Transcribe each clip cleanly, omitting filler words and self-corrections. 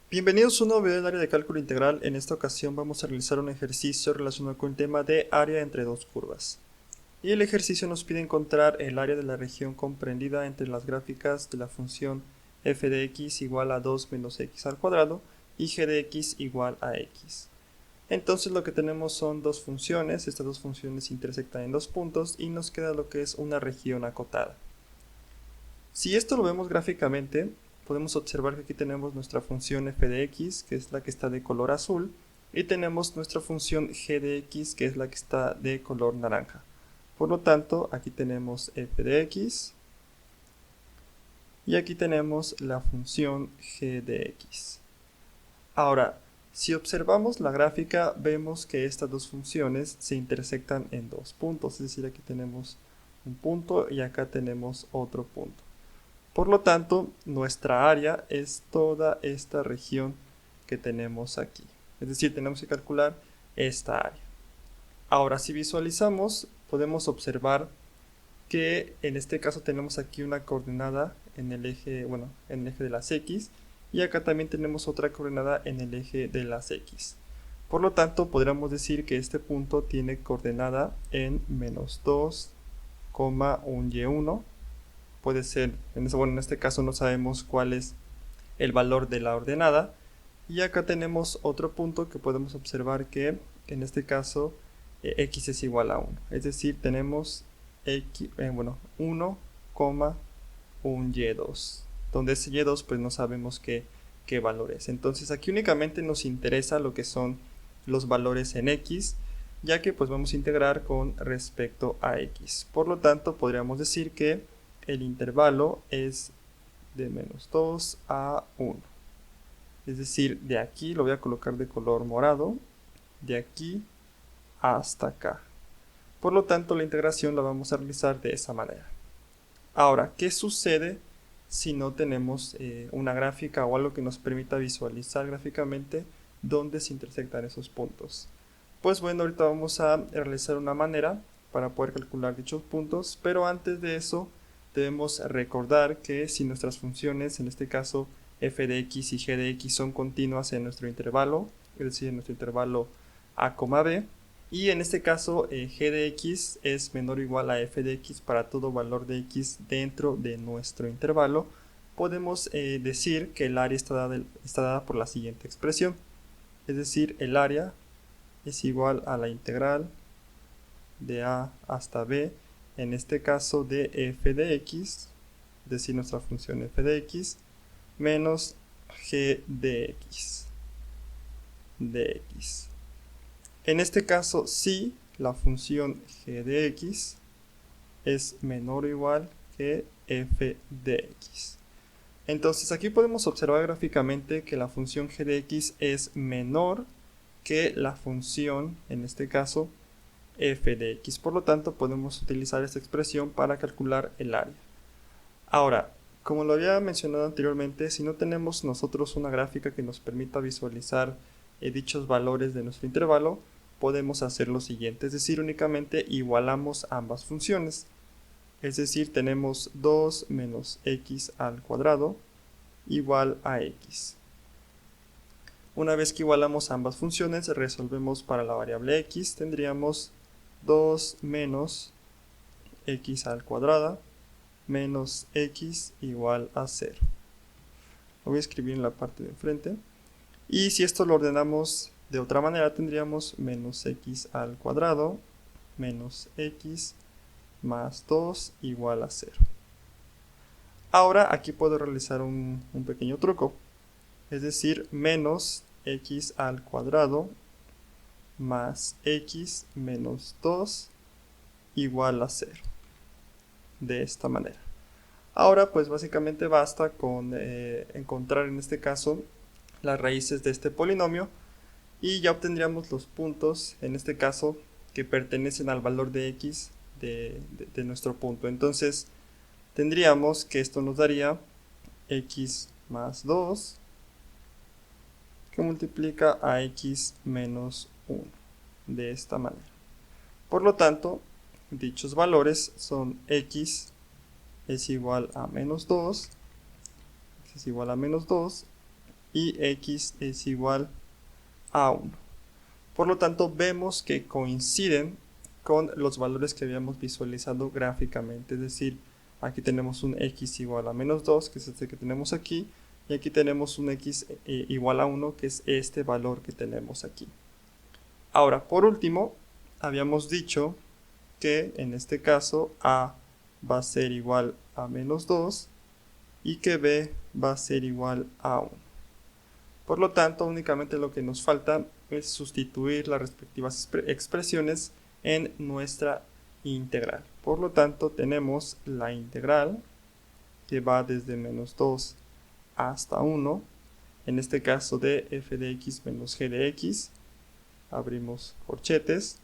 Bienvenidos a un nuevo video del área de cálculo integral. En esta ocasión vamos a realizar un ejercicio relacionado con el tema de área entre dos curvas. Y el ejercicio nos pide encontrar el área de la región comprendida entre las gráficas de la función f de x igual a 2 menos x al cuadrado y g de x igual a x. Entonces lo que tenemos son dos funciones, estas dos funciones intersectan en dos puntos y nos queda lo que es una región acotada. Si esto lo vemos gráficamente, podemos observar que aquí tenemos nuestra función f de x, que es la que está de color azul, y tenemos nuestra función g de x, que es la que está de color naranja. Por lo tanto, aquí tenemos f de x, y aquí tenemos la función g de x. Ahora, si observamos la gráfica, vemos que estas dos funciones se intersectan en dos puntos, es decir, aquí tenemos un punto y acá tenemos otro punto. Por lo tanto, nuestra área es toda esta región que tenemos aquí. Es decir, tenemos que calcular esta área. Ahora, si visualizamos, podemos observar que en este caso tenemos aquí una coordenada en el eje, en el eje de las x, y acá también tenemos otra coordenada en el eje de las x. Por lo tanto, podríamos decir que este punto tiene coordenada en menos 2, un y1. Puede ser, en este caso no sabemos cuál es el valor de la ordenada. Y acá tenemos otro punto que podemos observar que en este caso x es igual a 1. Es decir, tenemos 1, un y2. Donde ese y2 pues no sabemos qué valor es. Entonces aquí únicamente nos interesa lo que son los valores en x, ya que pues vamos a integrar con respecto a x. Por lo tanto, podríamos decir que el intervalo es de menos 2 a 1. Es decir, de aquí lo voy a colocar de color morado, de aquí hasta acá. Por lo tanto, la integración la vamos a realizar de esa manera. Ahora, ¿qué sucede si no tenemos una gráfica o algo que nos permita visualizar gráficamente dónde se intersectan esos puntos? Pues bueno, ahorita vamos a realizar una manera para poder calcular dichos puntos, pero antes de eso debemos recordar que si nuestras funciones, en este caso f de x y g de x, son continuas en nuestro intervalo, es decir, en nuestro intervalo a, b, y en este caso g de x es menor o igual a f de x para todo valor de x dentro de nuestro intervalo, podemos decir que el área está dada por la siguiente expresión, es decir, el área es igual a la integral de a hasta b, en este caso de f de x, es decir, nuestra función f de x, menos g de x. En este caso, si la función g de x es menor o igual que f de x. Entonces aquí podemos observar gráficamente que la función g de x es menor que la función, en este caso, f de x. Por lo tanto, podemos utilizar esta expresión para calcular el área. Ahora, como lo había mencionado anteriormente, si no tenemos nosotros una gráfica que nos permita visualizar dichos valores de nuestro intervalo, podemos hacer lo siguiente, es decir, únicamente igualamos ambas funciones. Es decir, tenemos 2 menos x al cuadrado igual a x. Una vez que igualamos ambas funciones, resolvemos para la variable x, tendríamos 2 menos x al cuadrado menos x igual a 0. Lo voy a escribir en la parte de enfrente. Y si esto lo ordenamos de otra manera, tendríamos menos x al cuadrado menos x más 2 igual a 0. Ahora aquí puedo realizar un pequeño truco. Es decir, menos x al cuadrado más x menos 2 igual a 0. De esta manera. Ahora pues básicamente basta con encontrar en este caso las raíces de este polinomio y ya obtendríamos los puntos, en este caso, que pertenecen al valor de x de nuestro punto. Entonces tendríamos que esto nos daría x más 2 que multiplica a x menos 1 de esta manera. Por lo tanto, dichos valores son x es igual a menos 2, x es igual a menos 2 y x es igual a 1. Por lo tanto, vemos que coinciden con los valores que habíamos visualizado gráficamente. Es decir, aquí tenemos un x igual a menos 2, que es este que tenemos aquí, y aquí tenemos un x igual a 1, que es este valor que tenemos aquí. Ahora, por último, habíamos dicho que en este caso a va a ser igual a menos 2 y que b va a ser igual a 1. Por lo tanto, únicamente lo que nos falta es sustituir las respectivas expresiones en nuestra integral. Por lo tanto, tenemos la integral que va desde menos 2 hasta 1, en este caso de f de x menos g de x, abrimos corchetes,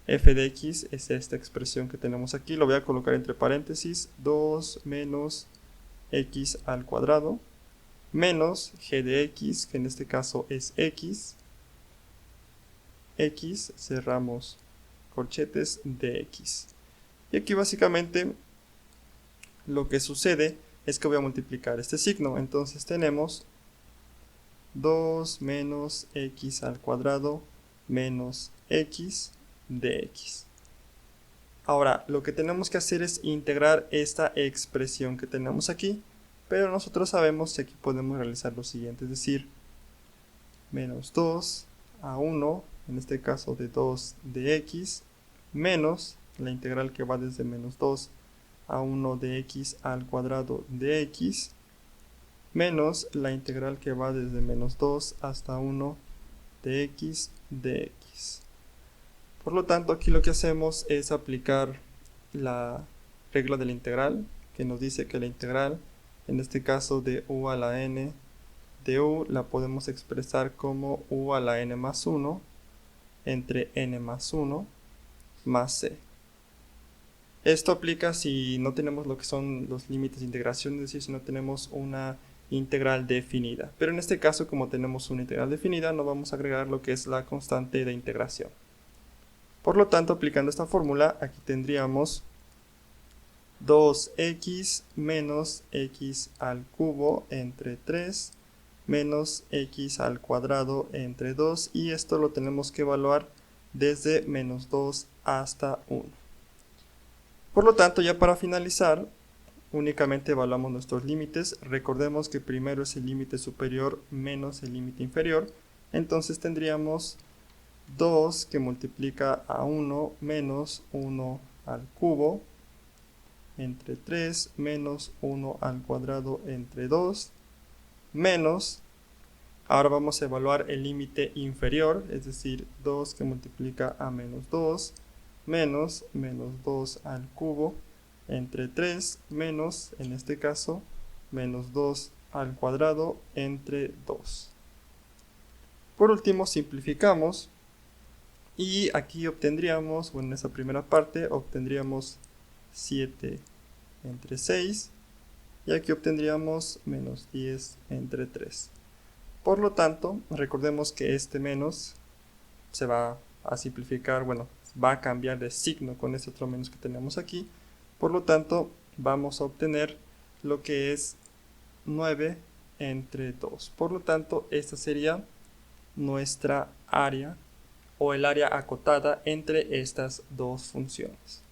f de x es esta expresión que tenemos aquí, lo voy a colocar entre paréntesis, 2 menos x al cuadrado, menos g de x, que en este caso es x, cerramos corchetes de x. Y aquí básicamente lo que sucede es que voy a multiplicar este signo, entonces tenemos 2 menos x al cuadrado menos x de x. Ahora, lo que tenemos que hacer es integrar esta expresión que tenemos aquí, pero nosotros sabemos que aquí podemos realizar lo siguiente, es decir, menos 2 a 1, en este caso de 2 de x, menos la integral que va desde menos 2 a 1 de x al cuadrado de x, menos la integral que va desde menos 2 hasta 1 de x de x. Por lo tanto, aquí lo que hacemos es aplicar la regla de la integral, que nos dice que la integral, en este caso de u a la n de u, la podemos expresar como u a la n más 1 entre n más 1 más c. Esto aplica si no tenemos lo que son los límites de integración, es decir, si no tenemos una integral definida. Pero en este caso, como tenemos una integral definida, no vamos a agregar lo que es la constante de integración. Por lo tanto, aplicando esta fórmula, aquí tendríamos 2x menos x al cubo entre 3 menos x al cuadrado entre 2, y esto lo tenemos que evaluar desde menos 2 hasta 1. Por lo tanto, ya para finalizar, únicamente evaluamos nuestros límites. Recordemos que primero es el límite superior menos el límite inferior. Entonces tendríamos 2 que multiplica a 1 menos 1 al cubo entre 3 menos 1 al cuadrado entre 2 menos, ahora vamos a evaluar el límite inferior, es decir, 2 que multiplica a menos 2 menos 2 al cubo entre 3 menos, en este caso, menos 2 al cuadrado entre 2. Por último, simplificamos y aquí obtendríamos, bueno, en esa primera parte obtendríamos 7 entre 6 y aquí obtendríamos menos 10 entre 3. Por lo tanto, recordemos que este menos se va a simplificar, bueno, va a cambiar de signo con este otro menos que tenemos aquí. Por lo tanto, vamos a obtener lo que es 9 entre 2. Por lo tanto, esta sería nuestra área o el área acotada entre estas dos funciones.